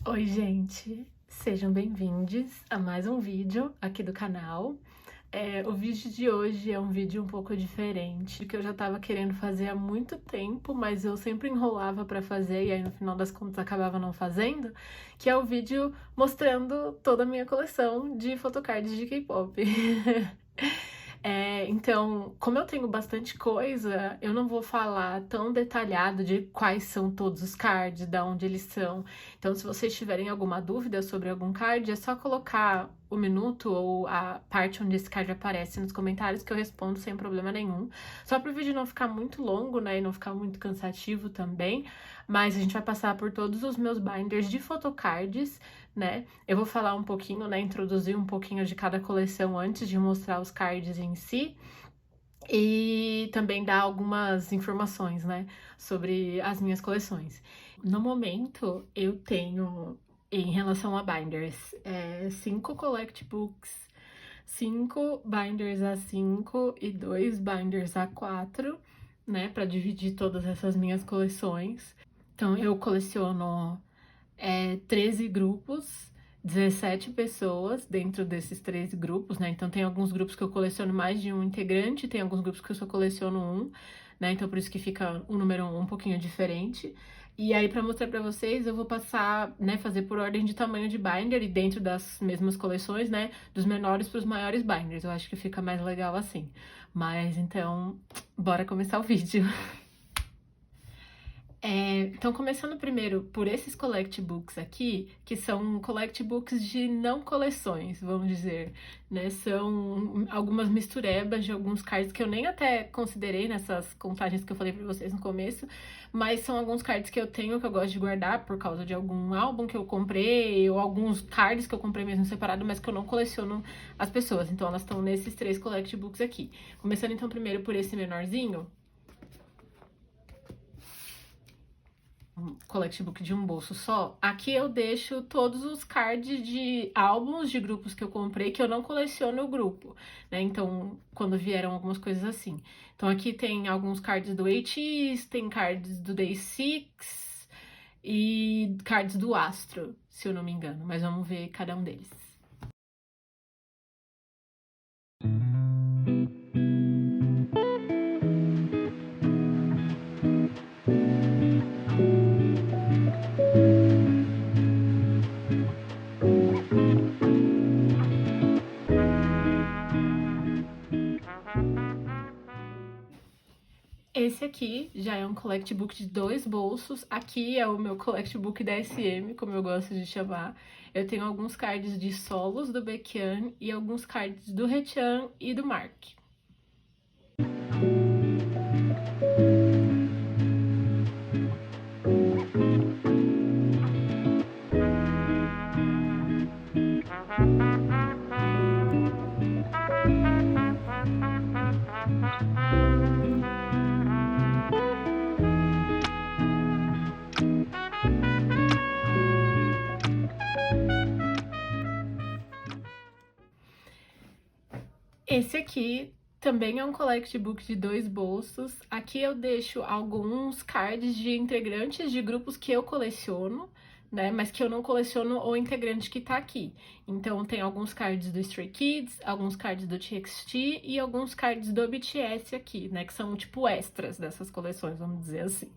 Oi, gente! Sejam bem-vindos a mais um vídeo aqui do canal. O vídeo de hoje é um vídeo um pouco diferente, que eu já tava querendo fazer há muito tempo, mas eu sempre enrolava pra fazer e aí no final das contas acabava não fazendo, que é o vídeo mostrando toda a minha coleção de photocards de K-pop. Então, como eu tenho bastante coisa, eu não vou falar tão detalhado de quais são todos os cards, de onde eles são. Então, se vocês tiverem alguma dúvida sobre algum card, é só colocar o minuto ou a parte onde esse card aparece nos comentários que eu respondo sem problema nenhum. Só para o vídeo não ficar muito longo, né, e não ficar muito cansativo também, mas a gente vai passar por todos os meus binders de photocards, né? Eu vou falar um pouquinho, né, introduzir um pouquinho de cada coleção antes de mostrar os cards em si. E também dar algumas informações, né, sobre as minhas coleções. No momento, eu tenho, em relação a binders, 5 collect books, 5 binders A5 e 2 binders A4, né, para dividir todas essas minhas coleções. Então, eu coleciono 13 grupos, 17 pessoas dentro desses 13 grupos, né? Então tem alguns grupos que eu coleciono mais de um integrante, tem alguns grupos que eu só coleciono um, né? Então por isso que fica o número um pouquinho diferente. E aí, para mostrar para vocês, eu vou passar, né, fazer por ordem de tamanho de binder e dentro das mesmas coleções, né, dos menores para os maiores binders. Eu acho que fica mais legal assim. Mas então, bora começar o vídeo. Então, começando primeiro por esses collect books aqui, que são collect books de não coleções, vamos dizer, né? São algumas misturebas de alguns cards que eu nem até considerei nessas contagens que eu falei pra vocês no começo, mas são alguns cards que eu tenho que eu gosto de guardar por causa de algum álbum que eu comprei, ou alguns cards que eu comprei mesmo separado, mas que eu não coleciono as pessoas. Então, elas estão nesses 3 collect books aqui. Começando então primeiro por esse menorzinho, collect book de um bolso só, aqui eu deixo todos os cards de álbuns de grupos que eu comprei que eu não coleciono o grupo, né? Então, quando vieram algumas coisas assim. Então, aqui tem alguns cards do ATEEZ, tem cards do Day6 e cards do Astro, se eu não me engano. Mas vamos ver cada um deles. Esse aqui já é um collect book de 2 bolsos. Aqui é o meu collect book da SM, como eu gosto de chamar. Eu tenho alguns cards de solos do Baekhyun e alguns cards do Haechan e do Mark. Esse aqui também é um collect book de 2 bolsos. Aqui eu deixo alguns cards de integrantes de grupos que eu coleciono, né? Mas que eu não coleciono o integrante que tá aqui. Então tem alguns cards do Stray Kids, alguns cards do TXT e alguns cards do BTS aqui, né? Que são tipo extras dessas coleções, vamos dizer assim.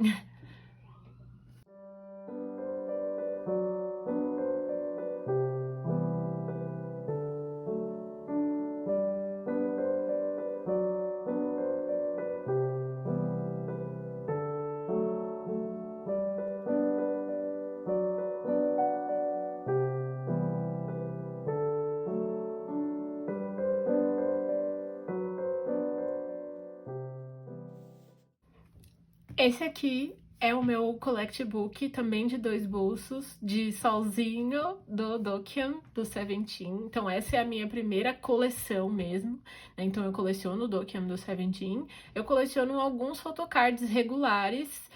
Esse aqui é o meu collect book, também de 2 bolsos, de solzinho do Dokyeon, do Seventeen. Então essa é a minha primeira coleção mesmo, né? Então eu coleciono o Dokyeon do Seventeen. Eu coleciono alguns photocards regulares,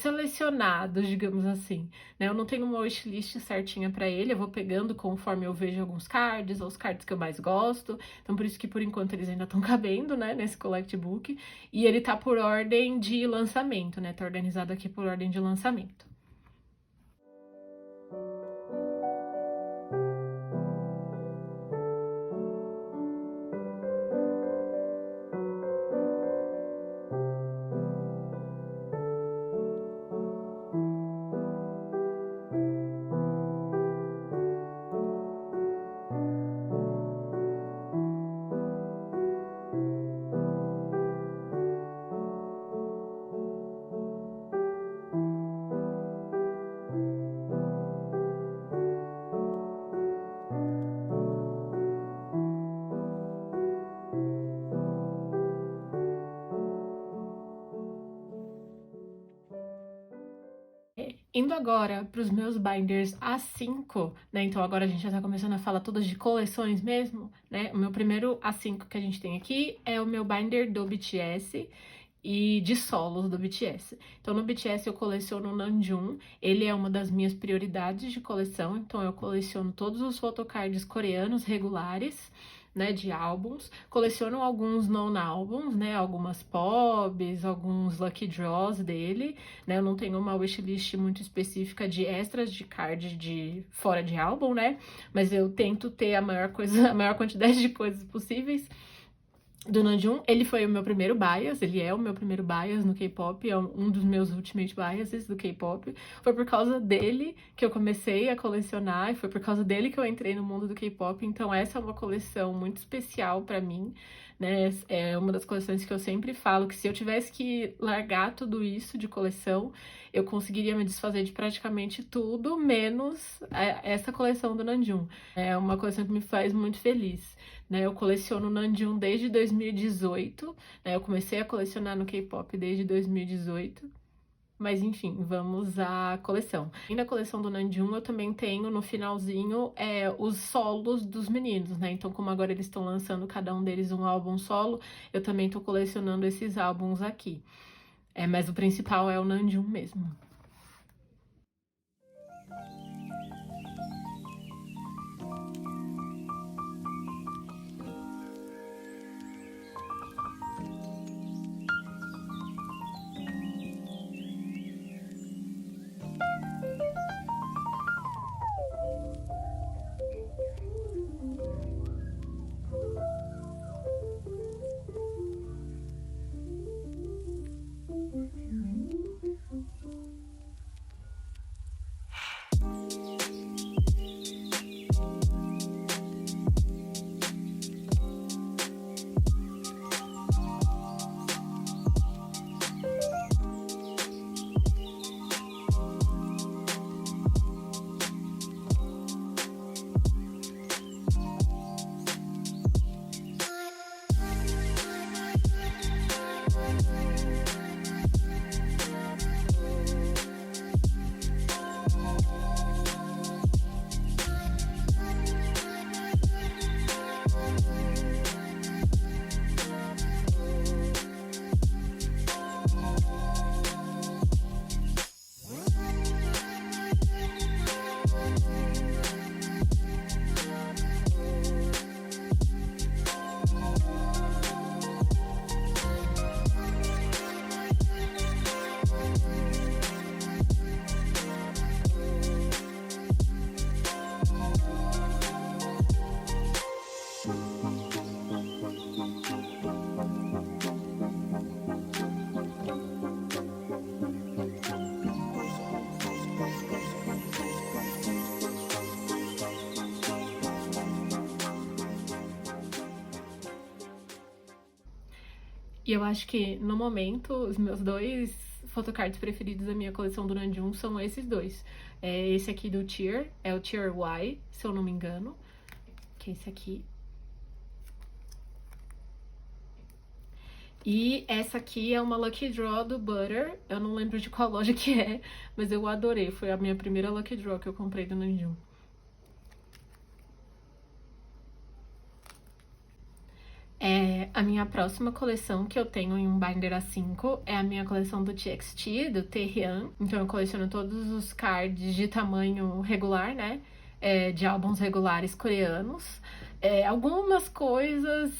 selecionados, digamos assim, né? Eu não tenho uma wishlist certinha pra ele, eu vou pegando conforme eu vejo alguns cards, ou os cards que eu mais gosto. Então por isso que por enquanto eles ainda estão cabendo, né, nesse collect book. E ele tá por ordem de lançamento, né? Tá organizado aqui por ordem de lançamento. Indo agora para os meus binders A5, né? Então agora a gente já tá começando a falar todas de coleções mesmo, né? O meu primeiro A5 que a gente tem aqui é o meu binder do BTS e de solos do BTS. Então no BTS eu coleciono o Namjoon, ele é uma das minhas prioridades de coleção, então eu coleciono todos os photocards coreanos regulares, né, de álbuns, coleciono alguns non-álbuns, né, algumas pobs, alguns lucky draws dele, né, eu não tenho uma wishlist muito específica de extras de card de fora de álbum, né, mas eu tento ter a maior quantidade de coisas possíveis do Namjoon. Ele foi o meu primeiro bias, ele é o meu primeiro bias no K-pop, é um dos meus ultimate biases do K-pop. Foi por causa dele que eu comecei a colecionar, e foi por causa dele que eu entrei no mundo do K-pop, então essa é uma coleção muito especial pra mim, né? É uma das coleções que eu sempre falo que se eu tivesse que largar tudo isso de coleção, eu conseguiria me desfazer de praticamente tudo, menos essa coleção do Namjoon. É uma coleção que me faz muito feliz. Né, eu coleciono Namjoon desde 2018, né, eu comecei a colecionar no K-pop desde 2018, mas enfim, vamos à coleção. E na coleção do Namjoon eu também tenho no finalzinho os solos dos meninos, né, então como agora eles estão lançando cada um deles um álbum solo, eu também tô colecionando esses álbuns aqui. Mas o principal é o Namjoon mesmo. E eu acho que, no momento, os meus dois photocards preferidos da minha coleção do Namjoon são esses dois. Esse aqui do Tier, é o Tier Y, se eu não me engano, que é esse aqui. E essa aqui é uma Lucky Draw do Butter, eu não lembro de qual loja que é, mas eu adorei, foi a minha primeira Lucky Draw que eu comprei do Namjoon. A minha próxima coleção que eu tenho em um binder A5 é a minha coleção do TXT, do Taehyung. Então eu coleciono todos os cards de tamanho regular, né? De álbuns regulares coreanos. Algumas coisas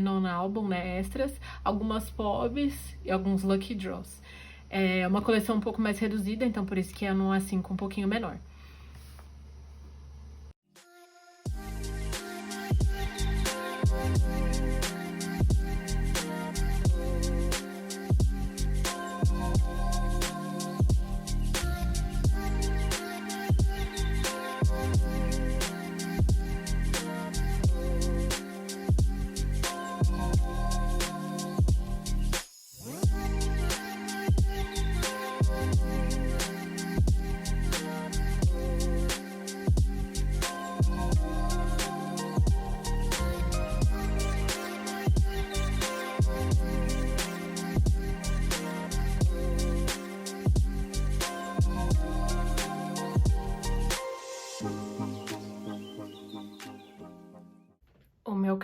non-álbum, né? Extras. Algumas pobs e alguns lucky draws. É uma coleção um pouco mais reduzida, então por isso que é no A5 um pouquinho menor.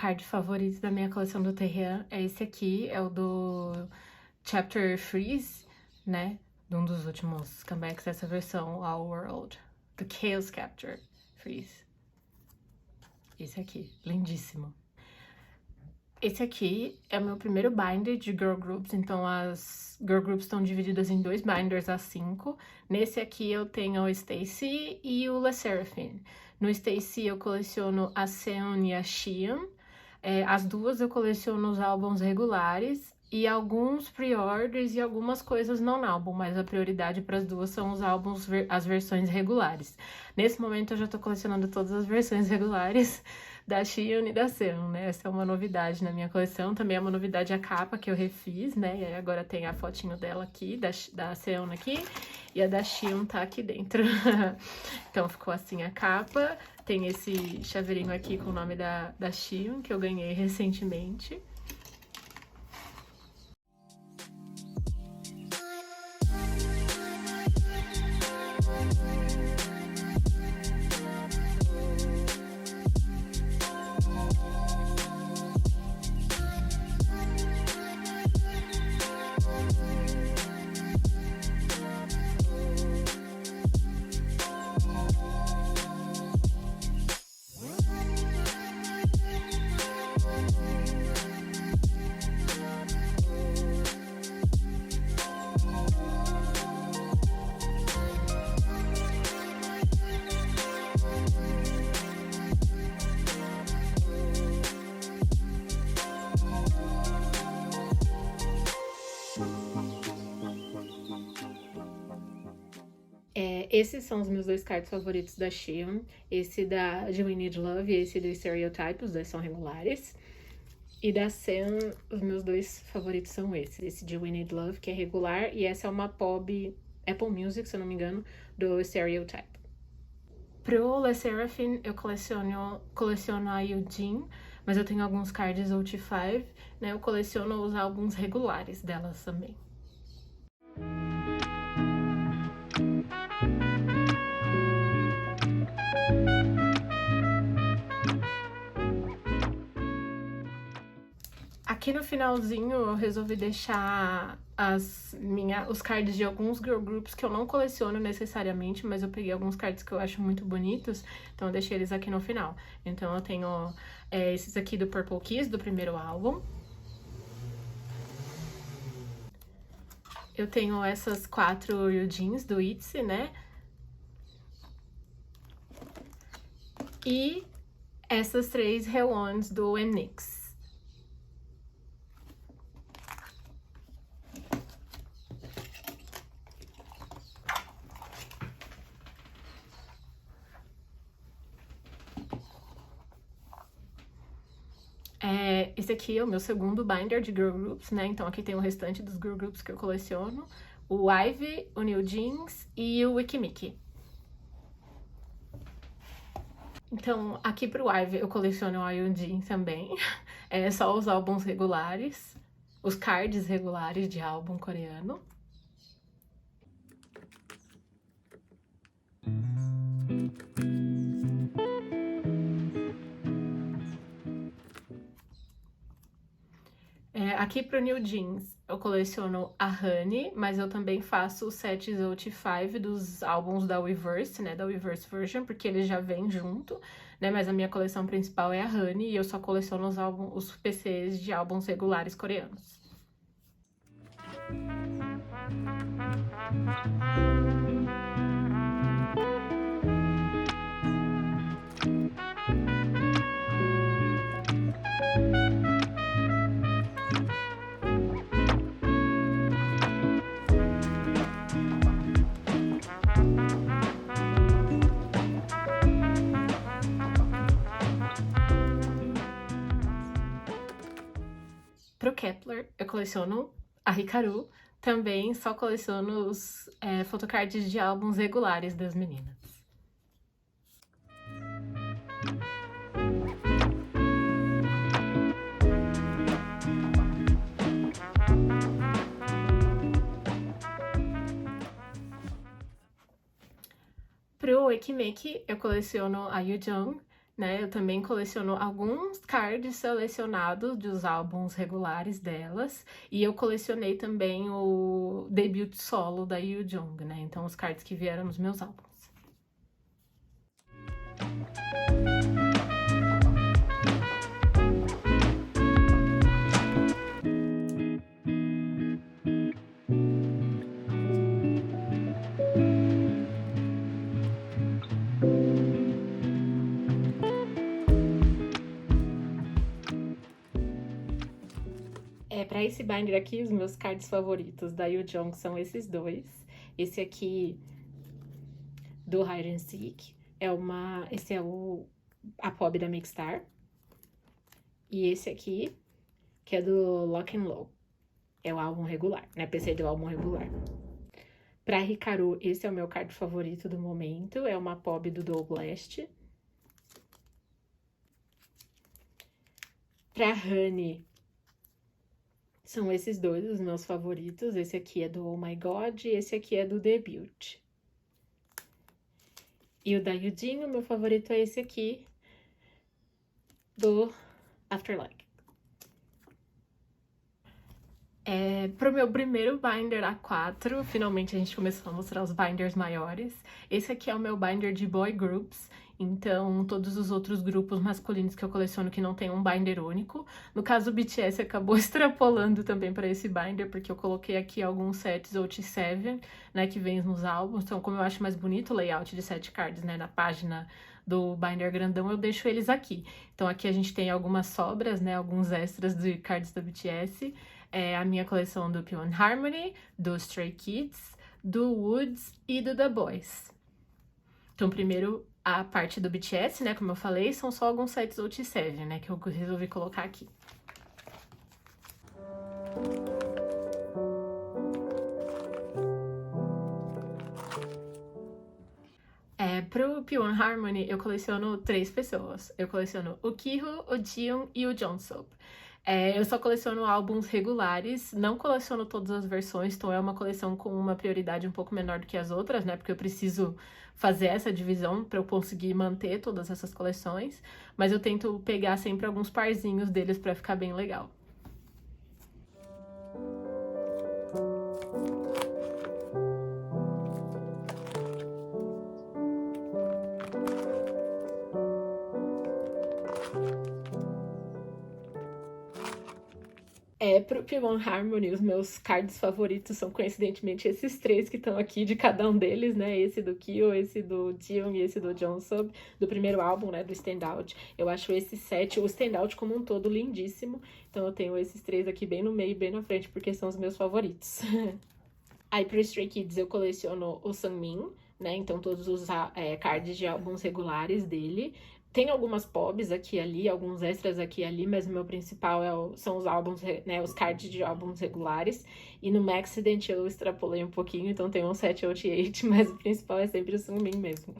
card favorito da minha coleção do Terran é esse aqui, é o do Chapter Freeze, né? De um dos últimos comebacks dessa versão, All World, do Chaos Capture Freeze. Esse aqui, lindíssimo. Esse aqui é o meu primeiro binder de Girl Groups, então as Girl Groups estão divididas em 2 binders A5. Nesse aqui eu tenho o Stacy e o Le Sserafim. No Stacy eu coleciono a Seon e a Xion. As duas eu coleciono os álbuns regulares e alguns pre-orders e algumas coisas non-álbum, mas a prioridade para as duas são os álbuns, as versões regulares. Nesse momento eu já tô colecionando todas as versões regulares da Xion e da Seon, né? Essa é uma novidade na minha coleção. Também é uma novidade a capa que eu refiz, né? E aí agora tem a fotinho dela aqui, da Seon aqui, e a da Xion tá aqui dentro. Então ficou assim a capa. Tem esse chaveirinho aqui com o nome da Xion, que eu ganhei recentemente. Esses são os meus 2 cards favoritos da Xion. Esse de We Need Love e esse do Stereotype, os dois são regulares. E da Seon, os meus 2 favoritos são esses. Esse de We Need Love, que é regular, e essa é uma Apple Music, se eu não me engano, do Stereotype. Pro Le Sserafim, eu coleciono a Yujin, mas eu tenho alguns cards OT5, né? Eu coleciono os álbuns regulares delas também. Aqui no finalzinho eu resolvi deixar os cards de alguns girl groups que eu não coleciono necessariamente, mas eu peguei alguns cards que eu acho muito bonitos, então eu deixei eles aqui no final. Então eu tenho esses aqui do Purple Kiss, do primeiro álbum. Eu tenho essas 4 Yujins do ITZY, né? E essas 3 Hewons do NYX. Esse aqui é o meu segundo binder de Girl Groups, né? Então aqui tem o restante dos Girl Groups que eu coleciono. O Ivy, o New Jeans e o Wikimiki. Então, aqui pro Ivy eu coleciono o Ayunjin também. É só os álbuns regulares, os cards regulares de álbum coreano. Aqui pro New Jeans eu coleciono a Honey, mas eu também faço os sets OT5 dos álbuns da Weverse, né, da Weverse Version, porque eles já vêm junto, né, mas a minha coleção principal é a Honey e eu só coleciono os PCs de álbuns regulares coreanos. Pro Kepler, eu coleciono a Hikaru, também só coleciono os photocards de álbuns regulares das meninas. Pro Wikimeki, eu coleciono a Yujong, né? Eu também coleciono alguns cards selecionados dos álbuns regulares delas. E eu colecionei também o debut solo da Yoo Jung, né? Então, os cards que vieram nos meus álbuns. Para esse binder aqui, os meus cards favoritos da Yoo Jung são esses dois. Esse aqui do Hide and Seek esse é a pop da Mixstar. E esse aqui, que é do Lock and Low. É o álbum regular, né? PC do álbum regular. Pra Hikaru, esse é o meu card favorito do momento. É uma pop do Doll Blast. Pra Honey, são esses dois os meus favoritos. Esse aqui é do Oh My God e esse aqui é do Debut. E o da Yujin, o meu favorito é esse aqui, do Afterlife. Pro meu primeiro binder A4, finalmente a gente começou a mostrar os binders maiores. Esse aqui é o meu binder de boy groups, então todos os outros grupos masculinos que eu coleciono que não tem um binder único. No caso, o BTS acabou extrapolando também para esse binder, porque eu coloquei aqui alguns sets OT7, né, que vem nos álbuns. Então, como eu acho mais bonito o layout de 7 cards, né, na página do binder grandão, eu deixo eles aqui. Então, aqui a gente tem algumas sobras, né, alguns extras de cards do BTS. A minha coleção do P1 Harmony, do Stray Kids, do Woods e do The Boys. Então, primeiro, a parte do BTS, né, como eu falei, são só alguns sets OT7, né, que eu resolvi colocar aqui. Pro P1 Harmony, eu coleciono 3 pessoas. Eu coleciono o Kiho, o Jiyoung e o Jongseop. Eu só coleciono álbuns regulares, não coleciono todas as versões, então é uma coleção com uma prioridade um pouco menor do que as outras, né? Porque eu preciso fazer essa divisão para eu conseguir manter todas essas coleções, mas eu tento pegar sempre alguns parzinhos deles para ficar bem legal. Pro P1 Harmony, os meus cards favoritos são, coincidentemente, esses 3 que estão aqui, de cada um deles, né? Esse do Kyo, esse do Jiyoung e esse do Jongseop, do primeiro álbum, né? Do Standout. Eu acho esse set, o Standout como um todo, lindíssimo. Então eu tenho esses 3 aqui bem no meio, bem na frente, porque são os meus favoritos. Aí pro Stray Kids eu coleciono o Sunmin, né? Então todos os cards de álbuns regulares dele. Tem algumas pobs aqui e ali, alguns extras aqui e ali, mas o meu principal são os álbuns, né, os cards de álbuns regulares. E no Maxident eu extrapolei um pouquinho, então tem um 7 OT8, mas o principal é sempre o Sunmin mesmo.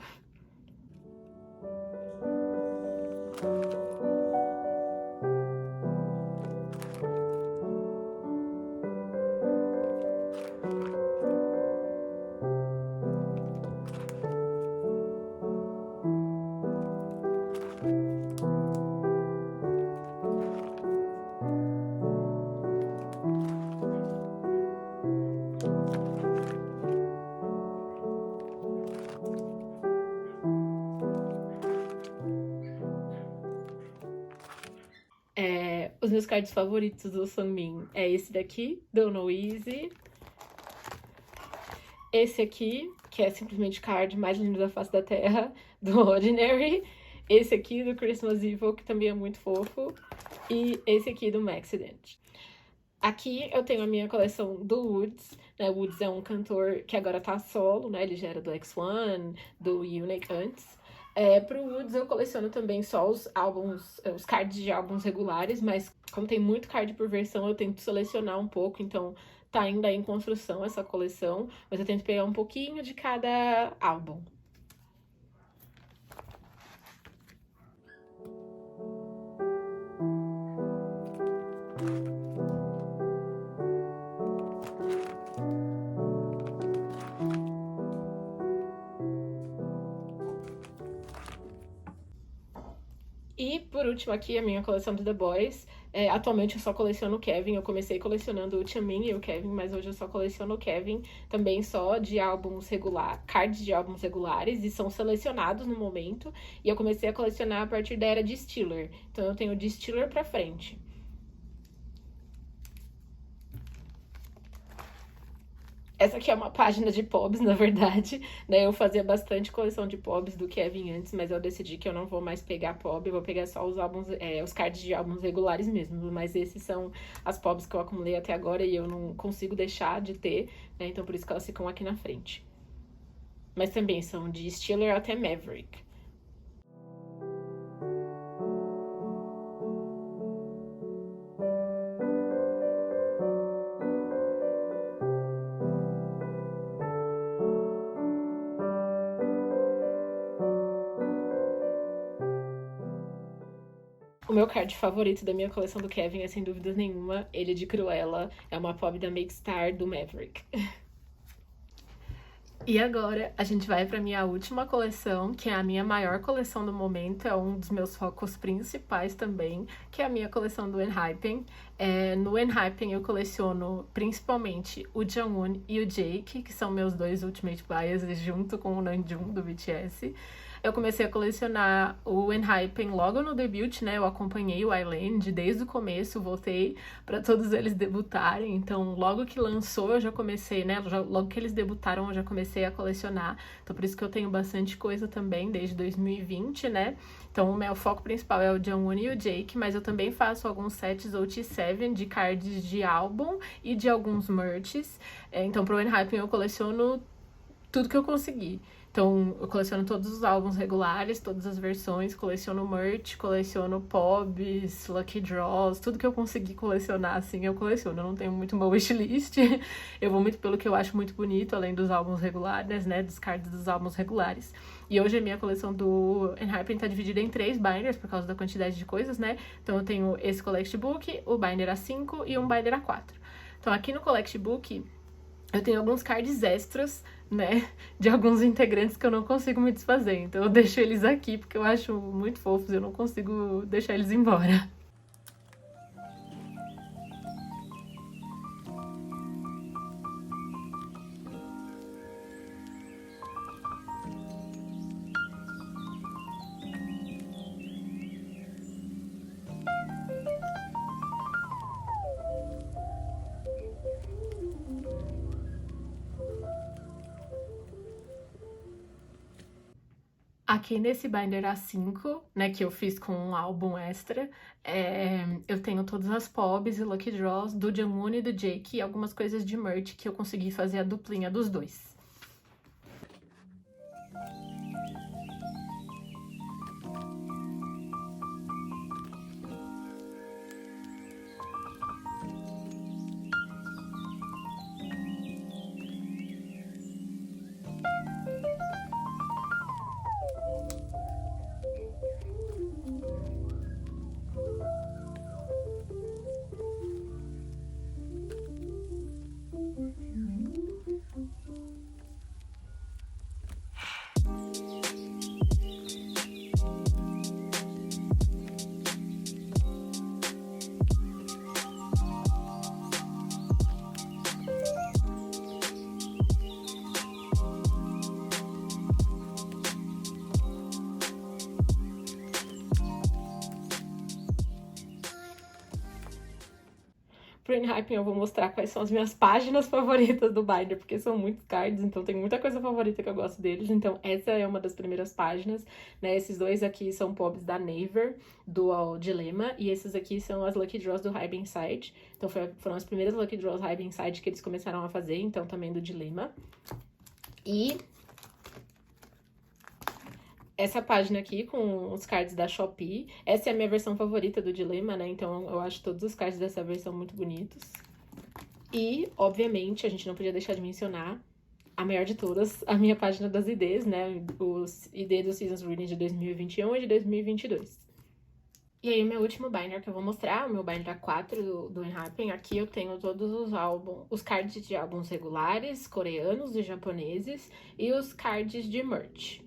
Os meus cards favoritos do Sunmin é esse daqui, Don't Know Easy. Esse aqui, que é simplesmente o card mais lindo da face da Terra, do Ordinary. Esse aqui do Christmas Evil, que também é muito fofo. E esse aqui do Maxident. Aqui eu tenho a minha coleção do Woods, né? O Woods é um cantor que agora tá solo, né? Ele já era do X1, do Unique antes. Pro Woods eu coleciono também só os álbuns, os cards de álbuns regulares, mas como tem muito card por versão, eu tento selecionar um pouco, então tá ainda em construção essa coleção, mas eu tento pegar um pouquinho de cada álbum. E, por último, aqui, a minha coleção de The Boys. Atualmente eu só coleciono o Kevin. Eu comecei colecionando o Chamin e o Kevin, mas hoje eu só coleciono o Kevin. Também só de álbuns cards de álbuns regulares, e são selecionados no momento. E eu comecei a colecionar a partir da era de Stiller. Então eu tenho de Stiller pra frente. Essa aqui é uma página de pobs, na verdade, né? Eu fazia bastante coleção de pobs do Kevin antes, mas eu decidi que eu não vou mais pegar pob, eu vou pegar só os álbuns, os cards de álbuns regulares mesmo. Mas esses são as pobs que eu acumulei até agora e eu não consigo deixar de ter, né? Então por isso que elas ficam aqui na frente. Mas também são de Stiller até Maverick. O meu card favorito da minha coleção do Kevin é, sem dúvidas nenhuma, ele de Cruella. É uma pob da Make Star do Maverick. E agora a gente vai para minha última coleção, que é a minha maior coleção do momento, é um dos meus focos principais também, que é a minha coleção do Enhypen. No Enhypen eu coleciono principalmente o Jungwon e o Jake, que são meus dois Ultimate Biases, junto com o Namjoon do BTS. Eu comecei a colecionar o Enhypen logo no debut, né? Eu acompanhei o Island desde o começo, voltei para todos eles debutarem. Então, logo que lançou, eu já comecei, né? Logo que eles debutaram, eu já comecei a colecionar. Então, por isso que eu tenho bastante coisa também desde 2020, né? Então, o meu foco principal é o Jungwon e o Jake, mas eu também faço alguns sets OT7 de cards de álbum e de alguns merches. Então, pro Enhypen eu coleciono tudo que eu consegui. Então, eu coleciono todos os álbuns regulares, todas as versões, coleciono merch, coleciono pobs, lucky draws, tudo que eu consegui colecionar, assim, eu coleciono. Eu não tenho muito uma wishlist, eu vou muito pelo que eu acho muito bonito, além dos álbuns regulares, né, dos cards dos álbuns regulares. E hoje a minha coleção do Enhypen tá dividida em 3 binders, por causa da quantidade de coisas, né? Então, eu tenho esse Collect Book, o binder A5 e um binder A4. Então, aqui no Collect Book, eu tenho alguns cards extras, né, de alguns integrantes que eu não consigo me desfazer. Então eu deixo eles aqui porque eu acho muito fofos e eu não consigo deixar eles embora. Aqui nesse binder A5, né, que eu fiz com um álbum extra, eu tenho todas as pobs e lucky draws do Jungwon e do Jake e algumas coisas de merch que eu consegui fazer a duplinha dos dois. Pro Enhypen eu vou mostrar quais são as minhas páginas favoritas do binder, porque são muitos cards, então tem muita coisa favorita que eu gosto deles. Então essa é uma das primeiras páginas, né? Esses dois aqui são pobs da Naver, do Dilemma, e esses aqui são as Lucky Draws do Hype Inside. Então foram as primeiras Lucky Draws Hype Inside que eles começaram a fazer, então também do Dilemma. E essa página aqui com os cards da Shopee. Essa é a minha versão favorita do Dilemma, né? Então eu acho todos os cards dessa versão muito bonitos. E, obviamente, a gente não podia deixar de mencionar a maior de todas, a minha página das IDs, né? Os ID dos Seasons Reading de 2021 e de 2022. E aí, o meu último binder que eu vou mostrar, o meu binder A4 do Enhypen, aqui eu tenho todos os álbuns, os cards de álbuns regulares, coreanos e japoneses, e os cards de merch.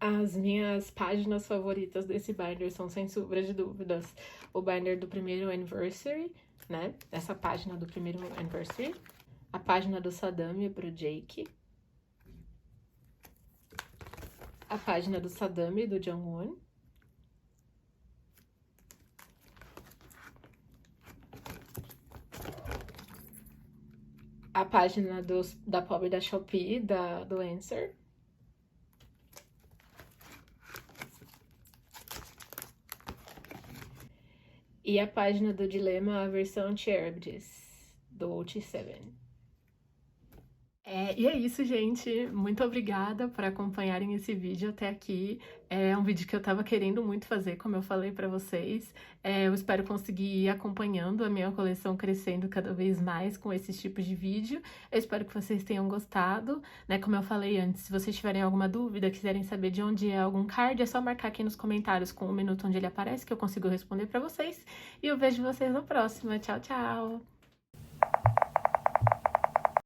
As minhas páginas favoritas desse binder são, sem sombra de dúvidas, o binder do primeiro Anniversary, né? Essa página do primeiro Anniversary. A página do Saddam pro Jake. A página do Saddam e do Jong-un. A página da pobre da Shopee, do Answer. E a página do Dilema, a versão Charybdis, do OT7. E é isso, gente. Muito obrigada por acompanharem esse vídeo até aqui. É um vídeo que eu tava querendo muito fazer, como eu falei pra vocês. Eu espero conseguir ir acompanhando a minha coleção crescendo cada vez mais com esses tipos de vídeo. Eu espero que vocês tenham gostado, né? Como eu falei antes, se vocês tiverem alguma dúvida, quiserem saber de onde é algum card, é só marcar aqui nos comentários com o minuto onde ele aparece, que eu consigo responder pra vocês. E eu vejo vocês na próxima. Tchau, tchau!